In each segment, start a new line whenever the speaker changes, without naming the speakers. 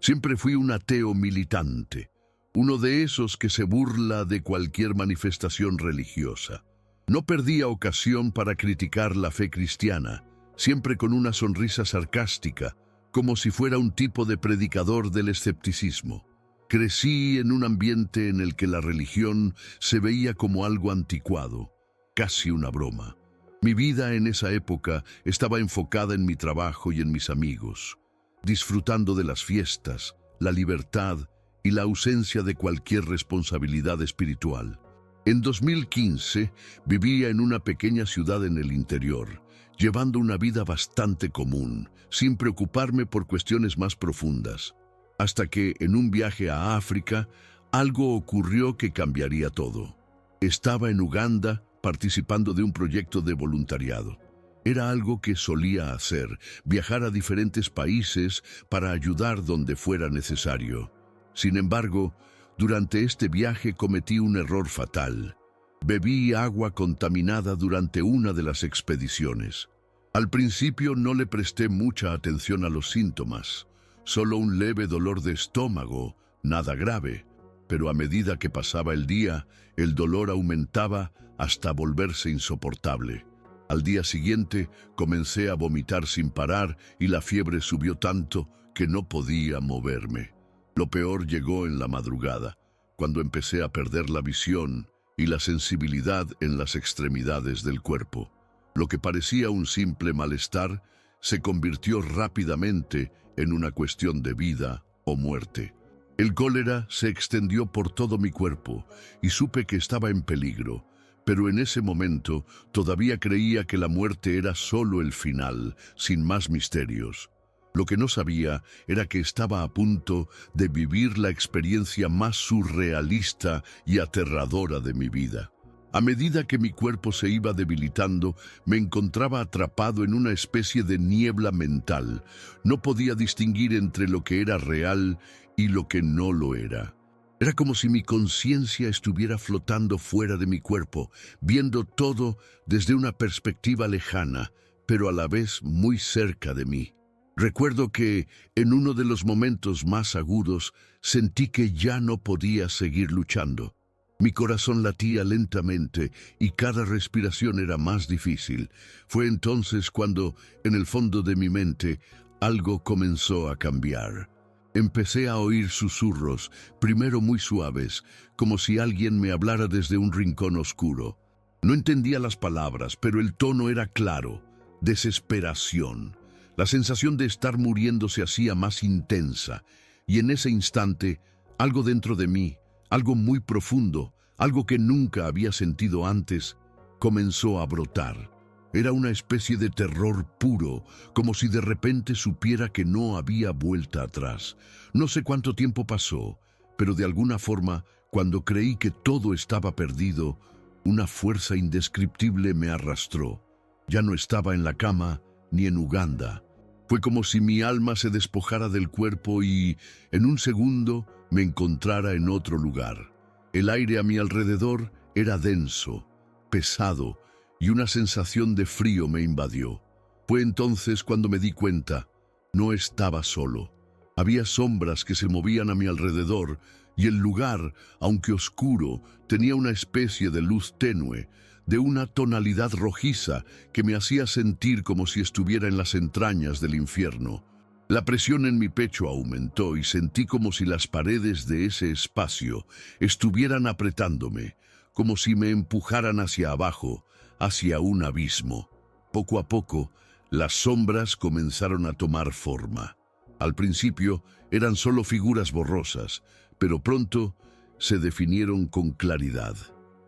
Siempre fui un ateo militante, uno de esos que se burla de cualquier manifestación religiosa. No perdía ocasión para criticar la fe cristiana, siempre con una sonrisa sarcástica, como si fuera un tipo de predicador del escepticismo. Crecí en un ambiente en el que la religión se veía como algo anticuado, casi una broma. Mi vida en esa época estaba enfocada en mi trabajo y en mis amigos, disfrutando de las fiestas, la libertad y la ausencia de cualquier responsabilidad espiritual. En 2015 vivía en una pequeña ciudad en el interior, llevando una vida bastante común, sin preocuparme por cuestiones más profundas, hasta que en un viaje a África algo ocurrió que cambiaría todo. Estaba en Uganda participando de un proyecto de voluntariado. Era algo que solía hacer, viajar a diferentes países para ayudar donde fuera necesario. Sin embargo, durante este viaje cometí un error fatal. Bebí agua contaminada durante una de las expediciones. Al principio no le presté mucha atención a los síntomas, solo un leve dolor de estómago, nada grave, pero a medida que pasaba el día, el dolor aumentaba hasta volverse insoportable. Al día siguiente comencé a vomitar sin parar y la fiebre subió tanto que no podía moverme. Lo peor llegó en la madrugada, cuando empecé a perder la visión y la sensibilidad en las extremidades del cuerpo. Lo que parecía un simple malestar se convirtió rápidamente en una cuestión de vida o muerte. El cólera se extendió por todo mi cuerpo y supe que estaba en peligro, pero en ese momento todavía creía que la muerte era solo el final, sin más misterios. Lo que no sabía era que estaba a punto de vivir la experiencia más surrealista y aterradora de mi vida. A medida que mi cuerpo se iba debilitando, me encontraba atrapado en una especie de niebla mental. No podía distinguir entre lo que era real y lo que no lo era. Era como si mi conciencia estuviera flotando fuera de mi cuerpo, viendo todo desde una perspectiva lejana, pero a la vez muy cerca de mí. Recuerdo que, en uno de los momentos más agudos, sentí que ya no podía seguir luchando. Mi corazón latía lentamente y cada respiración era más difícil. Fue entonces cuando, en el fondo de mi mente, algo comenzó a cambiar. Empecé a oír susurros, primero muy suaves, como si alguien me hablara desde un rincón oscuro. No entendía las palabras, pero el tono era claro: desesperación. La sensación de estar muriendo se hacía más intensa, y en ese instante, algo dentro de mí, algo muy profundo, algo que nunca había sentido antes, comenzó a brotar. Era una especie de terror puro, como si de repente supiera que no había vuelta atrás. No sé cuánto tiempo pasó, pero de alguna forma, cuando creí que todo estaba perdido, una fuerza indescriptible me arrastró. Ya no estaba en la cama ni en Uganda. Fue como si mi alma se despojara del cuerpo y, en un segundo, me encontrara en otro lugar. El aire a mi alrededor era denso, pesado, y una sensación de frío me invadió. Fue entonces cuando me di cuenta: no estaba solo. Había sombras que se movían a mi alrededor, y el lugar, aunque oscuro, tenía una especie de luz tenue, de una tonalidad rojiza que me hacía sentir como si estuviera en las entrañas del infierno. La presión en mi pecho aumentó y sentí como si las paredes de ese espacio estuvieran apretándome, como si me empujaran hacia abajo, hacia un abismo. Poco a poco, las sombras comenzaron a tomar forma. Al principio eran solo figuras borrosas, pero pronto se definieron con claridad.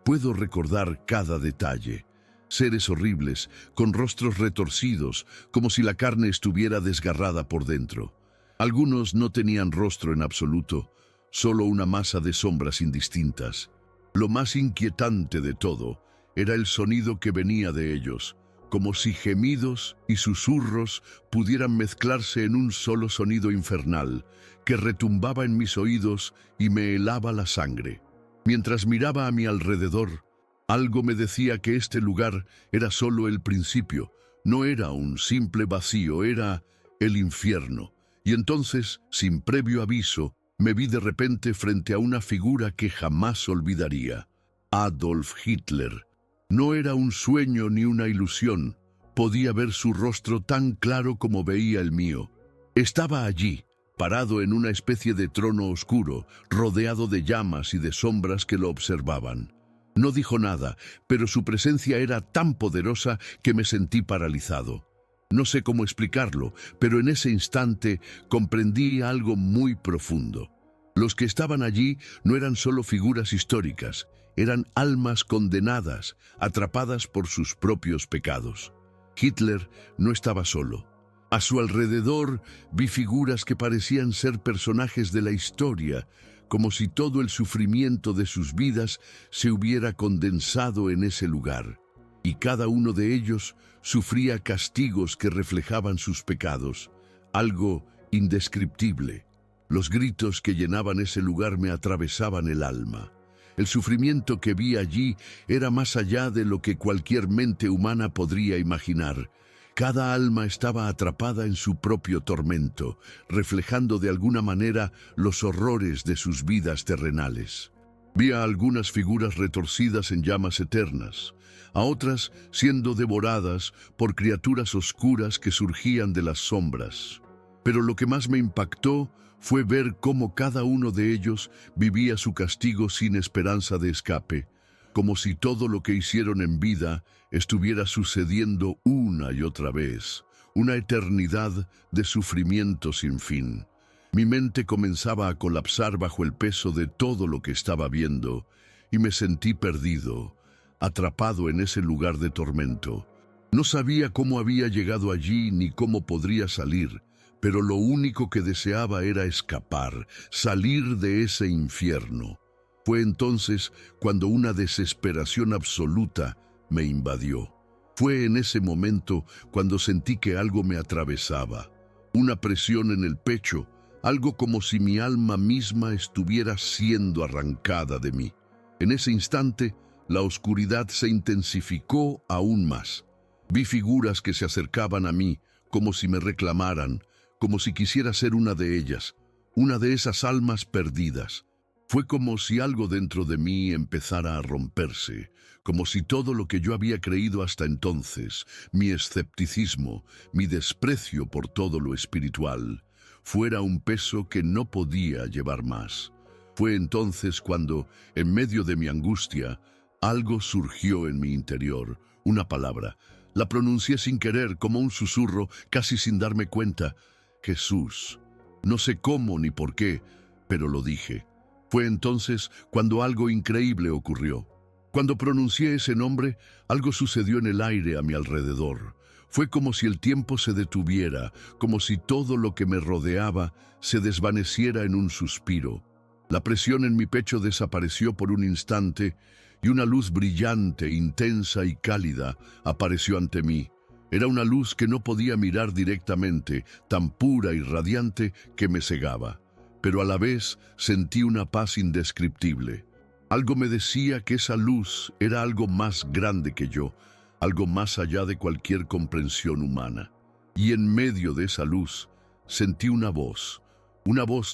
Puedo recordar cada detalle. Seres horribles, con rostros retorcidos, como si la carne estuviera desgarrada por dentro. Algunos no tenían rostro en absoluto, solo una masa de sombras indistintas. Lo más inquietante de todo era el sonido que venía de ellos, como si gemidos y susurros pudieran mezclarse en un solo sonido infernal, que retumbaba en mis oídos y me helaba la sangre. Mientras miraba a mi alrededor, algo me decía que este lugar era solo el principio, no era un simple vacío, era el infierno, Y entonces, sin previo aviso, me vi de repente frente a una figura que jamás olvidaría. Adolf Hitler. No era un sueño ni una ilusión. Podía ver su rostro tan claro como veía el mío. Estaba allí, parado en una especie de trono oscuro, rodeado de llamas y de sombras que lo observaban. No dijo nada, pero su presencia era tan poderosa que me sentí paralizado. No sé cómo explicarlo, pero en ese instante comprendí algo muy profundo. Los que estaban allí no eran solo figuras históricas, eran almas condenadas, atrapadas por sus propios pecados. Hitler no estaba solo. A su alrededor vi figuras que parecían ser personajes de la historia, como si todo el sufrimiento de sus vidas se hubiera condensado en ese lugar. Y cada uno de ellos sufría castigos que reflejaban sus pecados, algo indescriptible. Los gritos que llenaban ese lugar me atravesaban el alma. El sufrimiento que vi allí era más allá de lo que cualquier mente humana podría imaginar. Cada alma estaba atrapada en su propio tormento, reflejando de alguna manera los horrores de sus vidas terrenales. Vi a algunas figuras retorcidas en llamas eternas, a otras siendo devoradas por criaturas oscuras que surgían de las sombras. Pero lo que más me impactó fue ver cómo cada uno de ellos vivía su castigo sin esperanza de escape, como si todo lo que hicieron en vida estuviera sucediendo una y otra vez, una eternidad de sufrimiento sin fin. Mi mente comenzaba a colapsar bajo el peso de todo lo que estaba viendo, y me sentí perdido, atrapado en ese lugar de tormento. No sabía cómo había llegado allí ni cómo podría salir, pero lo único que deseaba era escapar, salir de ese infierno. Fue entonces cuando una desesperación absoluta me invadió. Fue en ese momento cuando sentí que algo me atravesaba, una presión en el pecho, algo como si mi alma misma estuviera siendo arrancada de mí. En ese instante, la oscuridad se intensificó aún más. Vi figuras que se acercaban a mí, como si me reclamaran, como si quisiera ser una de ellas, una de esas almas perdidas. Fue como si algo dentro de mí empezara a romperse, como si todo lo que yo había creído hasta entonces, mi escepticismo, mi desprecio por todo lo espiritual, fuera un peso que no podía llevar más. Fue entonces cuando, en medio de mi angustia, algo surgió en mi interior, una palabra. La pronuncié sin querer, como un susurro, casi sin darme cuenta. Jesús. No sé cómo ni por qué, pero lo dije. Fue entonces cuando algo increíble ocurrió. Cuando pronuncié ese nombre, algo sucedió en el aire a mi alrededor. Fue como si el tiempo se detuviera, como si todo lo que me rodeaba se desvaneciera en un suspiro. La presión en mi pecho desapareció por un instante y una luz brillante, intensa y cálida apareció ante mí. Era una luz que no podía mirar directamente, tan pura y radiante que me cegaba. Pero a la vez sentí una paz indescriptible. Algo me decía que esa luz era algo más grande que yo, algo más allá de cualquier comprensión humana. Y en medio de esa luz sentí una voz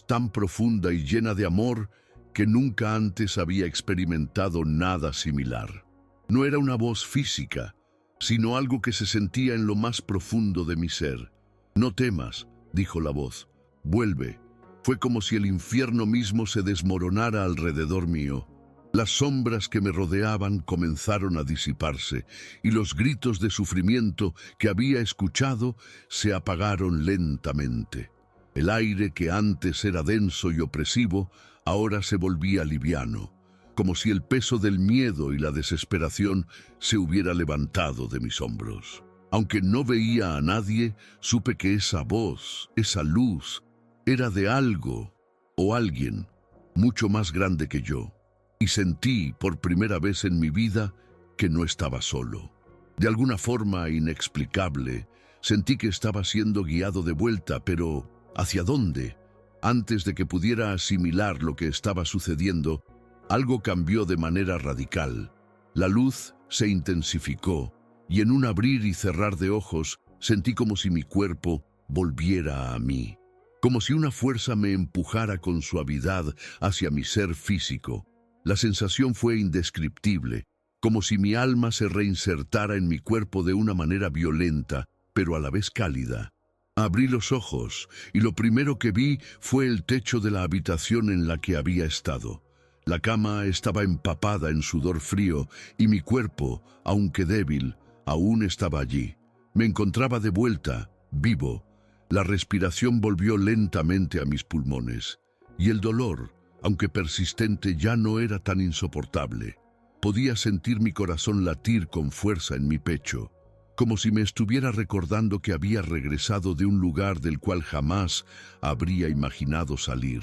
tan profunda y llena de amor que nunca antes había experimentado nada similar. No era una voz física, sino algo que se sentía en lo más profundo de mi ser. «No temas», dijo la voz, «vuelve». Fue como si el infierno mismo se desmoronara alrededor mío. Las sombras que me rodeaban comenzaron a disiparse, y los gritos de sufrimiento que había escuchado se apagaron lentamente. El aire que antes era denso y opresivo, ahora se volvía liviano, como si el peso del miedo y la desesperación se hubiera levantado de mis hombros. Aunque no veía a nadie, supe que esa voz, esa luz, era de algo o alguien mucho más grande que yo. Y sentí por primera vez en mi vida que no estaba solo. De alguna forma inexplicable, sentí que estaba siendo guiado de vuelta, pero ¿hacia dónde? Antes de que pudiera asimilar lo que estaba sucediendo, algo cambió de manera radical. La luz se intensificó, y en un abrir y cerrar de ojos sentí como si mi cuerpo volviera a mí. como si una fuerza me empujara con suavidad hacia mi ser físico. La sensación fue indescriptible, como si mi alma se reinsertara en mi cuerpo de una manera violenta, pero a la vez cálida. Abrí los ojos y lo primero que vi fue el techo de la habitación en la que había estado. La cama estaba empapada en sudor frío y mi cuerpo, aunque débil, aún estaba allí. Me encontraba de vuelta, vivo. La respiración volvió lentamente a mis pulmones y el dolor, aunque persistente, ya no era tan insoportable. Podía sentir mi corazón latir con fuerza en mi pecho, como si me estuviera recordando que había regresado de un lugar del cual jamás habría imaginado salir.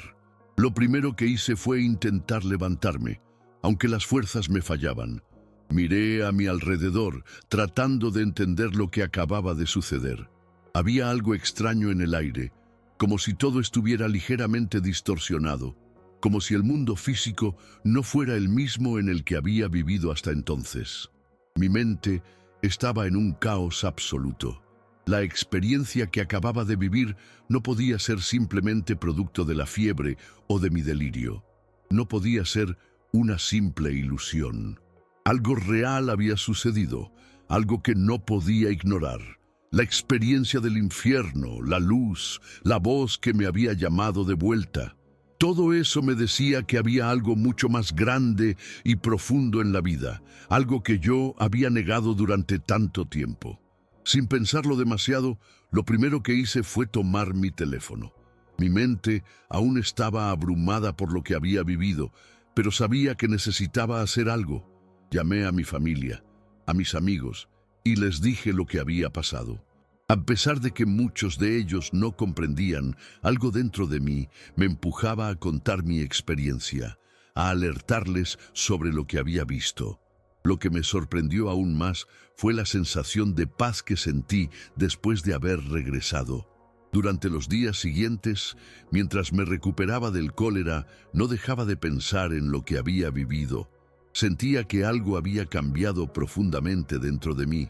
Lo primero que hice fue intentar levantarme, aunque las fuerzas me fallaban. Miré a mi alrededor, tratando de entender lo que acababa de suceder. Había algo extraño en el aire, como si todo estuviera ligeramente distorsionado, como si el mundo físico no fuera el mismo en el que había vivido hasta entonces. Mi mente estaba en un caos absoluto. La experiencia que acababa de vivir no podía ser simplemente producto de la fiebre o de mi delirio. No podía ser una simple ilusión. Algo real había sucedido, algo que no podía ignorar. La experiencia del infierno, la luz, la voz que me había llamado de vuelta. Todo eso me decía que había algo mucho más grande y profundo en la vida, algo que yo había negado durante tanto tiempo. Sin pensarlo demasiado, lo primero que hice fue tomar mi teléfono. Mi mente aún estaba abrumada por lo que había vivido, pero sabía que necesitaba hacer algo. Llamé a mi familia, a mis amigos, y les dije lo que había pasado. A pesar de que muchos de ellos no comprendían, algo dentro de mí me empujaba a contar mi experiencia, a alertarles sobre lo que había visto. Lo que me sorprendió aún más fue la sensación de paz que sentí después de haber regresado. Durante los días siguientes, mientras me recuperaba del cólera, no dejaba de pensar en lo que había vivido. Sentía que algo había cambiado profundamente dentro de mí,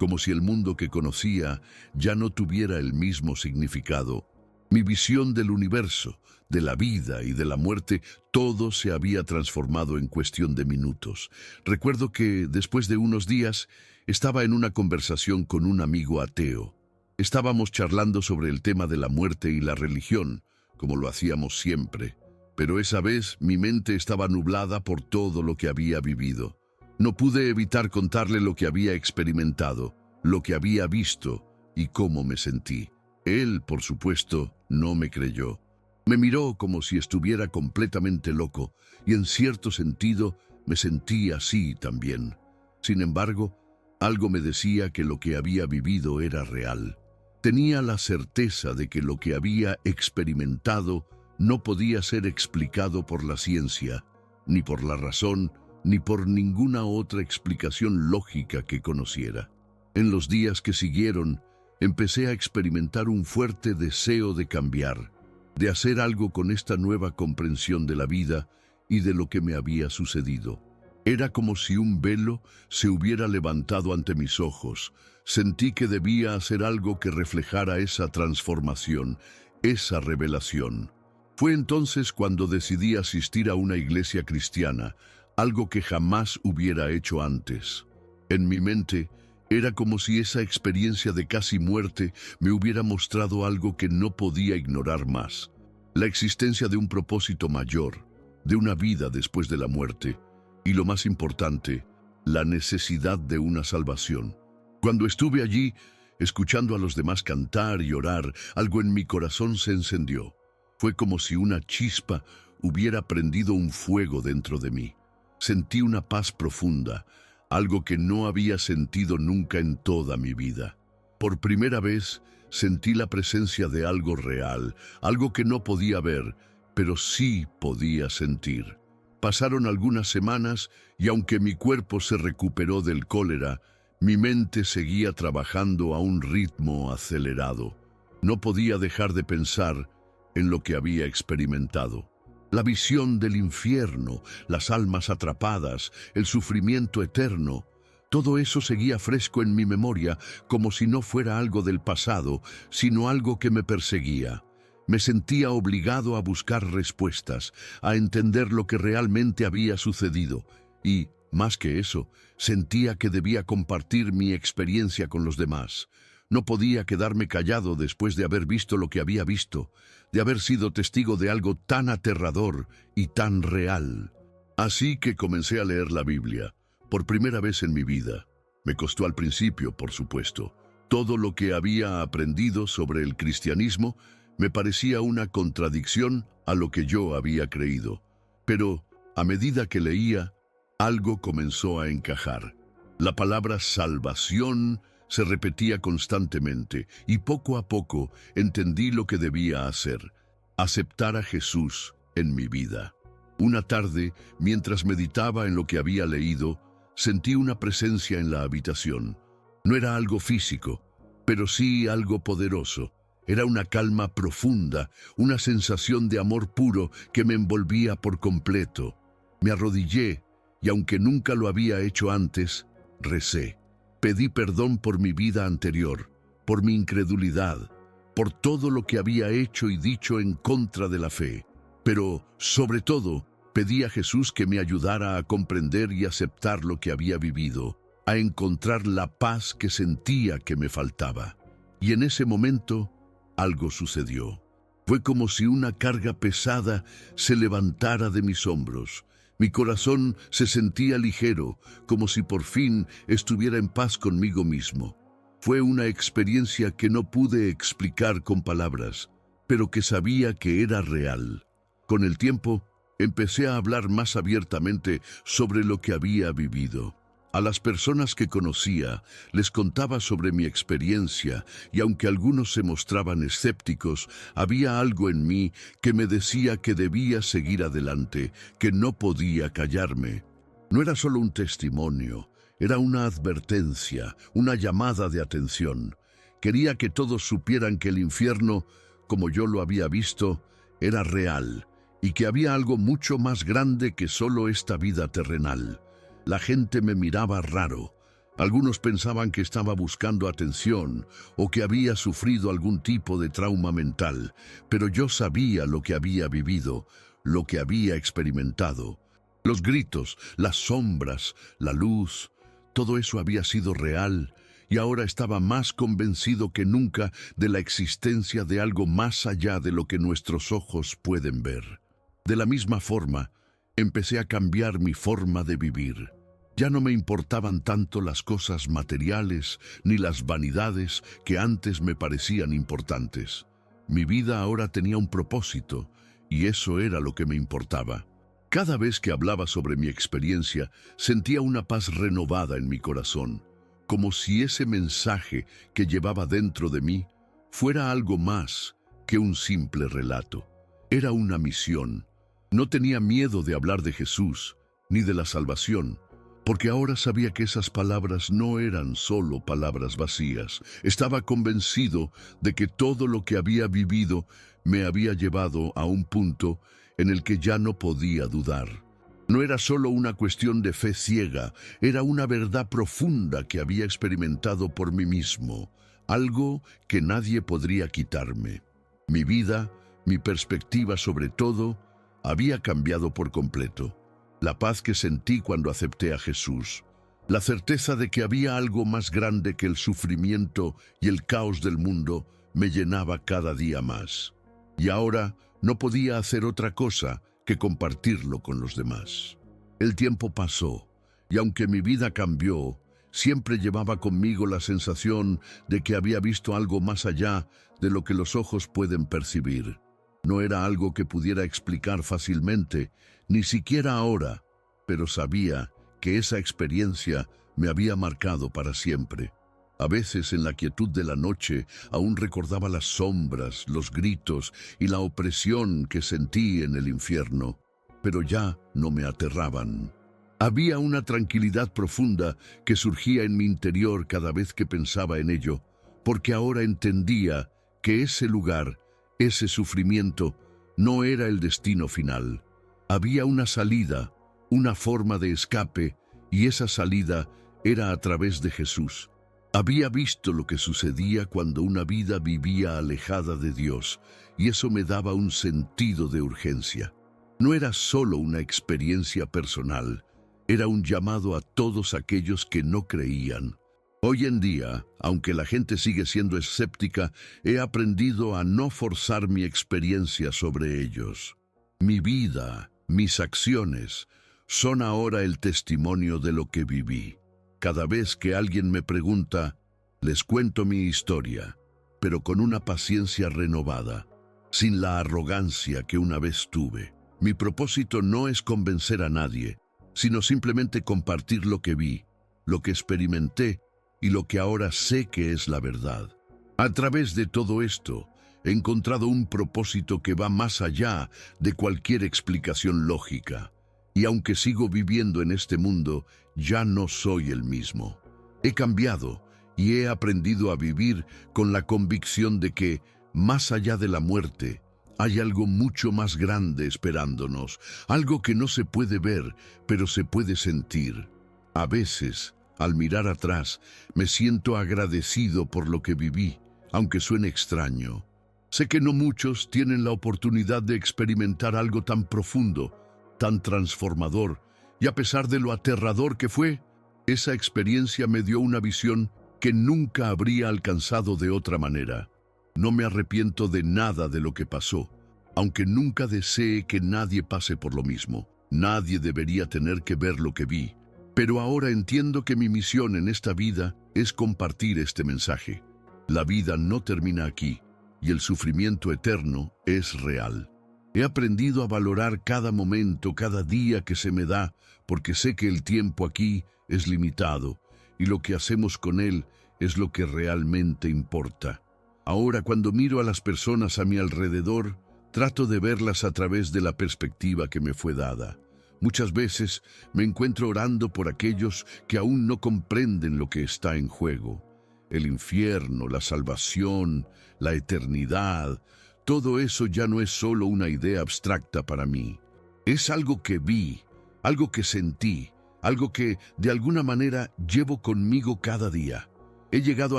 como si el mundo que conocía ya no tuviera el mismo significado. Mi visión del universo, de la vida y de la muerte, todo se había transformado en cuestión de minutos. Recuerdo que, después de unos días, estaba en una conversación con un amigo ateo. Estábamos charlando sobre el tema de la muerte y la religión, como lo hacíamos siempre. Pero esa vez mi mente estaba nublada por todo lo que había vivido. No pude evitar contarle lo que había experimentado, lo que había visto y cómo me sentí. Él, por supuesto, no me creyó. Me miró como si estuviera completamente loco y en cierto sentido me sentí así también. Sin embargo, algo me decía que lo que había vivido era real. Tenía la certeza de que lo que había experimentado no podía ser explicado por la ciencia, ni por la razón, ni por ninguna otra explicación lógica que conociera. En los días que siguieron, empecé a experimentar un fuerte deseo de cambiar, de hacer algo con esta nueva comprensión de la vida y de lo que me había sucedido. Era como si un velo se hubiera levantado ante mis ojos. Sentí que debía hacer algo que reflejara esa transformación, esa revelación. Fue entonces cuando decidí asistir a una iglesia cristiana, algo que jamás hubiera hecho antes. En mi mente, era como si esa experiencia de casi muerte me hubiera mostrado algo que no podía ignorar más. La existencia de un propósito mayor, de una vida después de la muerte, y lo más importante, la necesidad de una salvación. Cuando estuve allí, escuchando a los demás cantar y orar, algo en mi corazón se encendió. Fue como si una chispa hubiera prendido un fuego dentro de mí. Sentí una paz profunda, algo que no había sentido nunca en toda mi vida. Por primera vez sentí la presencia de algo real, algo que no podía ver, pero sí podía sentir. Pasaron algunas semanas y aunque mi cuerpo se recuperó del cólera, mi mente seguía trabajando a un ritmo acelerado. No podía dejar de pensar en lo que había experimentado. La visión del infierno, las almas atrapadas, el sufrimiento eterno, todo eso seguía fresco en mi memoria como si no fuera algo del pasado, sino algo que me perseguía. Me sentía obligado a buscar respuestas, a entender lo que realmente había sucedido y, más que eso, sentía que debía compartir mi experiencia con los demás. No podía quedarme callado después de haber visto lo que había visto, de haber sido testigo de algo tan aterrador y tan real. Así que comencé a leer la Biblia, por primera vez en mi vida. Me costó al principio, por supuesto. Todo lo que había aprendido sobre el cristianismo me parecía una contradicción a lo que yo había creído. Pero, a medida que leía, algo comenzó a encajar. La palabra salvación se repetía constantemente y poco a poco entendí lo que debía hacer: aceptar a Jesús en mi vida. Una tarde, mientras meditaba en lo que había leído, sentí una presencia en la habitación. No era algo físico, pero sí algo poderoso. Era una calma profunda, una sensación de amor puro que me envolvía por completo. Me arrodillé y, aunque nunca lo había hecho antes, recé. Pedí perdón por mi vida anterior, por mi incredulidad, por todo lo que había hecho y dicho en contra de la fe. Pero, sobre todo, pedí a Jesús que me ayudara a comprender y aceptar lo que había vivido, a encontrar la paz que sentía que me faltaba. Y en ese momento, algo sucedió. Fue como si una carga pesada se levantara de mis hombros. Mi corazón se sentía ligero, como si por fin estuviera en paz conmigo mismo. Fue una experiencia que no pude explicar con palabras, pero que sabía que era real. Con el tiempo, empecé a hablar más abiertamente sobre lo que había vivido. A las personas que conocía les contaba sobre mi experiencia y aunque algunos se mostraban escépticos, había algo en mí que me decía que debía seguir adelante, que no podía callarme. No era solo un testimonio, era una advertencia, una llamada de atención. Quería que todos supieran que el infierno, como yo lo había visto, era real y que había algo mucho más grande que solo esta vida terrenal. La gente me miraba raro. Algunos pensaban que estaba buscando atención o que había sufrido algún tipo de trauma mental, pero yo sabía lo que había vivido, lo que había experimentado. Los gritos, las sombras, la luz, todo eso había sido real y ahora estaba más convencido que nunca de la existencia de algo más allá de lo que nuestros ojos pueden ver. De la misma forma, empecé a cambiar mi forma de vivir. Ya no me importaban tanto las cosas materiales ni las vanidades que antes me parecían importantes. Mi vida ahora tenía un propósito y eso era lo que me importaba. Cada vez que hablaba sobre mi experiencia, sentía una paz renovada en mi corazón, como si ese mensaje que llevaba dentro de mí fuera algo más que un simple relato. Era una misión. No tenía miedo de hablar de Jesús ni de la salvación, porque ahora sabía que esas palabras no eran solo palabras vacías. Estaba convencido de que todo lo que había vivido me había llevado a un punto en el que ya no podía dudar. No era solo una cuestión de fe ciega, era una verdad profunda que había experimentado por mí mismo, algo que nadie podría quitarme. Mi vida, mi perspectiva sobre todo, había cambiado por completo. La paz que sentí cuando acepté a Jesús, la certeza de que había algo más grande que el sufrimiento y el caos del mundo, me llenaba cada día más. Y ahora no podía hacer otra cosa que compartirlo con los demás. El tiempo pasó, y aunque mi vida cambió, siempre llevaba conmigo la sensación de que había visto algo más allá de lo que los ojos pueden percibir. No era algo que pudiera explicar fácilmente, ni siquiera ahora, pero sabía que esa experiencia me había marcado para siempre. A veces en la quietud de la noche aún recordaba las sombras, los gritos y la opresión que sentí en el infierno, pero ya no me aterraban. Había una tranquilidad profunda que surgía en mi interior cada vez que pensaba en ello, porque ahora entendía que ese lugar, ese sufrimiento, no era el destino final. Había una salida, una forma de escape, y esa salida era a través de Jesús. Había visto lo que sucedía cuando una vida vivía alejada de Dios, y eso me daba un sentido de urgencia. No era solo una experiencia personal, era un llamado a todos aquellos que no creían. Hoy en día, aunque la gente sigue siendo escéptica, he aprendido a no forzar mi experiencia sobre ellos. Mi vida, mis acciones, son ahora el testimonio de lo que viví. Cada vez que alguien me pregunta, les cuento mi historia, pero con una paciencia renovada, sin la arrogancia que una vez tuve. Mi propósito no es convencer a nadie, sino simplemente compartir lo que vi, lo que experimenté y lo que ahora sé que es la verdad. A través de todo esto, he encontrado un propósito que va más allá de cualquier explicación lógica. Y aunque sigo viviendo en este mundo, ya no soy el mismo. He cambiado y he aprendido a vivir con la convicción de que, más allá de la muerte, hay algo mucho más grande esperándonos, algo que no se puede ver, pero se puede sentir. A veces, al mirar atrás, me siento agradecido por lo que viví, aunque suene extraño. Sé que no muchos tienen la oportunidad de experimentar algo tan profundo, tan transformador, y a pesar de lo aterrador que fue, esa experiencia me dio una visión que nunca habría alcanzado de otra manera. No me arrepiento de nada de lo que pasó, aunque nunca desee que nadie pase por lo mismo. Nadie debería tener que ver lo que vi. Pero ahora entiendo que mi misión en esta vida es compartir este mensaje. La vida no termina aquí, y el sufrimiento eterno es real. He aprendido a valorar cada momento, cada día que se me da, porque sé que el tiempo aquí es limitado, y lo que hacemos con él es lo que realmente importa. Ahora, cuando miro a las personas a mi alrededor, trato de verlas a través de la perspectiva que me fue dada. Muchas veces me encuentro orando por aquellos que aún no comprenden lo que está en juego. El infierno, la salvación, la eternidad, todo eso ya no es solo una idea abstracta para mí. Es algo que vi, algo que sentí, algo que de alguna manera llevo conmigo cada día. He llegado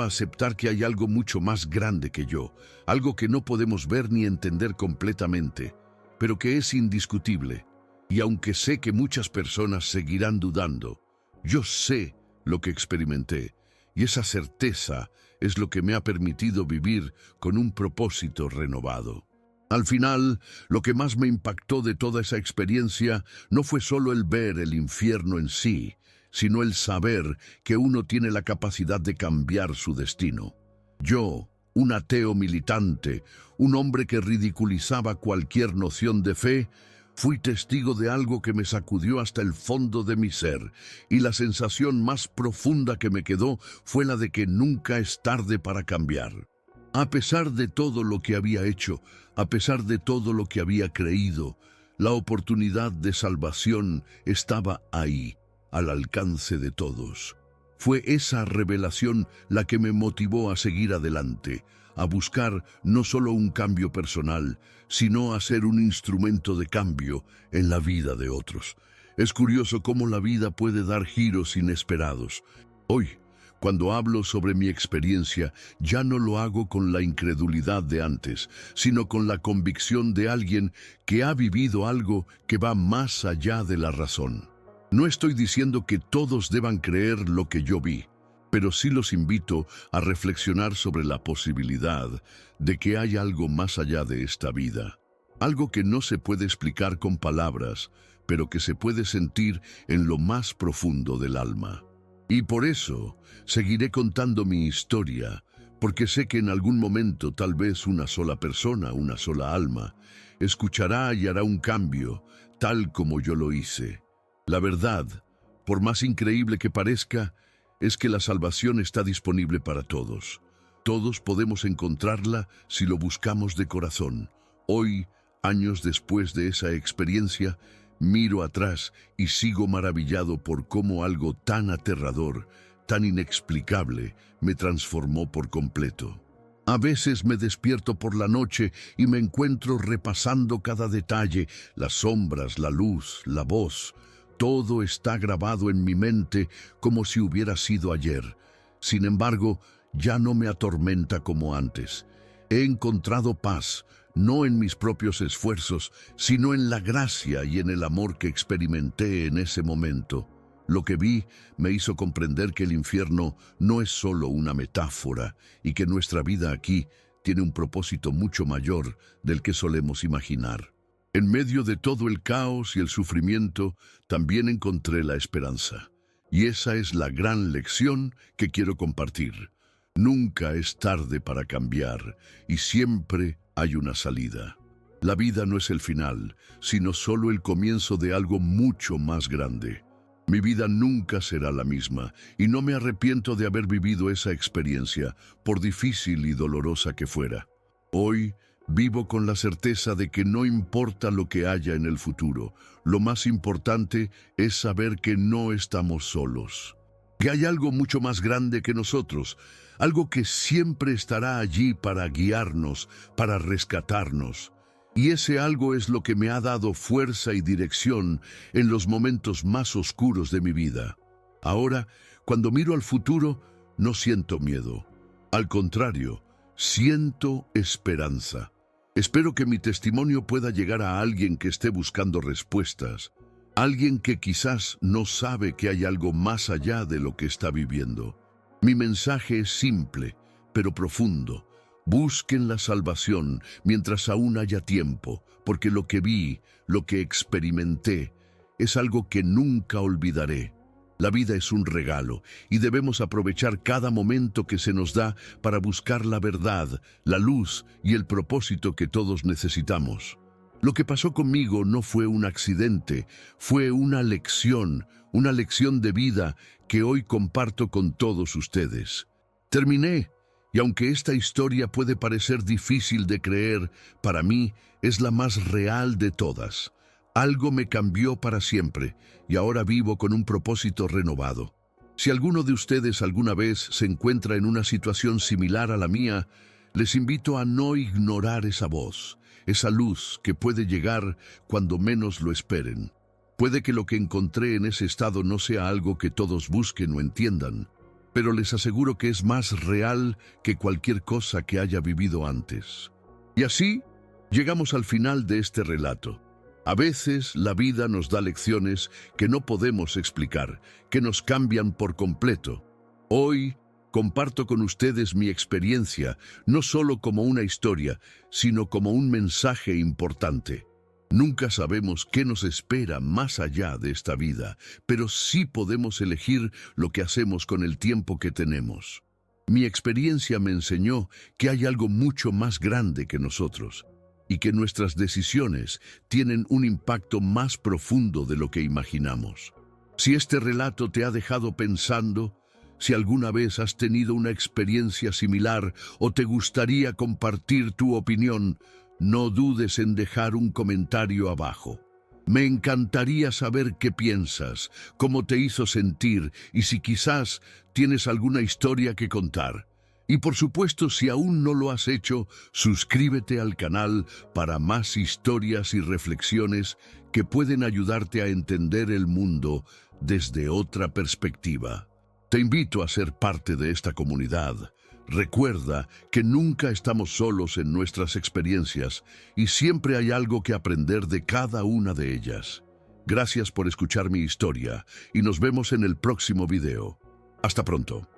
a aceptar que hay algo mucho más grande que yo, algo que no podemos ver ni entender completamente, pero que es indiscutible. Y aunque sé que muchas personas seguirán dudando, yo sé lo que experimenté, y esa certeza es lo que me ha permitido vivir con un propósito renovado. Al final, lo que más me impactó de toda esa experiencia no fue solo el ver el infierno en sí, sino el saber que uno tiene la capacidad de cambiar su destino. Yo, un ateo militante, un hombre que ridiculizaba cualquier noción de fe, fui testigo de algo que me sacudió hasta el fondo de mi ser, y la sensación más profunda que me quedó fue la de que nunca es tarde para cambiar. A pesar de todo lo que había hecho, a pesar de todo lo que había creído, la oportunidad de salvación estaba ahí, al alcance de todos. Fue esa revelación la que me motivó a seguir adelante, a buscar no solo un cambio personal, sino a ser un instrumento de cambio en la vida de otros. Es curioso cómo la vida puede dar giros inesperados. Hoy, cuando hablo sobre mi experiencia, ya no lo hago con la incredulidad de antes, sino con la convicción de alguien que ha vivido algo que va más allá de la razón. No estoy diciendo que todos deban creer lo que yo vi, pero sí los invito a reflexionar sobre la posibilidad de que hay algo más allá de esta vida. Algo que no se puede explicar con palabras, pero que se puede sentir en lo más profundo del alma. Y por eso seguiré contando mi historia, porque sé que en algún momento tal vez una sola persona, una sola alma, escuchará y hará un cambio, tal como yo lo hice. La verdad, por más increíble que parezca, es que la salvación está disponible para todos. Todos podemos encontrarla si lo buscamos de corazón. Hoy, años después de esa experiencia, miro atrás y sigo maravillado por cómo algo tan aterrador, tan inexplicable, me transformó por completo. A veces me despierto por la noche y me encuentro repasando cada detalle, las sombras, la luz, la voz. Todo está grabado en mi mente como si hubiera sido ayer. Sin embargo, ya no me atormenta como antes. He encontrado paz, no en mis propios esfuerzos, sino en la gracia y en el amor que experimenté en ese momento. Lo que vi me hizo comprender que el infierno no es solo una metáfora y que nuestra vida aquí tiene un propósito mucho mayor del que solemos imaginar. En medio de todo el caos y el sufrimiento, también encontré la esperanza. Y esa es la gran lección que quiero compartir. Nunca es tarde para cambiar y siempre hay una salida. La vida no es el final, sino solo el comienzo de algo mucho más grande. Mi vida nunca será la misma y no me arrepiento de haber vivido esa experiencia, por difícil y dolorosa que fuera. Hoy vivo con la certeza de que no importa lo que haya en el futuro, lo más importante es saber que no estamos solos. Que hay algo mucho más grande que nosotros, algo que siempre estará allí para guiarnos, para rescatarnos. Y ese algo es lo que me ha dado fuerza y dirección en los momentos más oscuros de mi vida. Ahora, cuando miro al futuro, no siento miedo. Al contrario, siento esperanza. Espero que mi testimonio pueda llegar a alguien que esté buscando respuestas, alguien que quizás no sabe que hay algo más allá de lo que está viviendo. Mi mensaje es simple, pero profundo. Busquen la salvación mientras aún haya tiempo, porque lo que vi, lo que experimenté, es algo que nunca olvidaré. La vida es un regalo y debemos aprovechar cada momento que se nos da para buscar la verdad, la luz y el propósito que todos necesitamos. Lo que pasó conmigo no fue un accidente, fue una lección de vida que hoy comparto con todos ustedes. Terminé, y aunque esta historia puede parecer difícil de creer, para mí es la más real de todas. Algo me cambió para siempre, y ahora vivo con un propósito renovado. Si alguno de ustedes alguna vez se encuentra en una situación similar a la mía, les invito a no ignorar esa voz, esa luz que puede llegar cuando menos lo esperen. Puede que lo que encontré en ese estado no sea algo que todos busquen o entiendan, pero les aseguro que es más real que cualquier cosa que haya vivido antes. Y así, llegamos al final de este relato. A veces la vida nos da lecciones que no podemos explicar, que nos cambian por completo. Hoy comparto con ustedes mi experiencia, no solo como una historia, sino como un mensaje importante. Nunca sabemos qué nos espera más allá de esta vida, pero sí podemos elegir lo que hacemos con el tiempo que tenemos. Mi experiencia me enseñó que hay algo mucho más grande que nosotros, y que nuestras decisiones tienen un impacto más profundo de lo que imaginamos. Si este relato te ha dejado pensando, si alguna vez has tenido una experiencia similar o te gustaría compartir tu opinión, no dudes en dejar un comentario abajo. Me encantaría saber qué piensas, cómo te hizo sentir y si quizás tienes alguna historia que contar. Y por supuesto, si aún no lo has hecho, suscríbete al canal para más historias y reflexiones que pueden ayudarte a entender el mundo desde otra perspectiva. Te invito a ser parte de esta comunidad. Recuerda que nunca estamos solos en nuestras experiencias y siempre hay algo que aprender de cada una de ellas. Gracias por escuchar mi historia y nos vemos en el próximo video. Hasta pronto.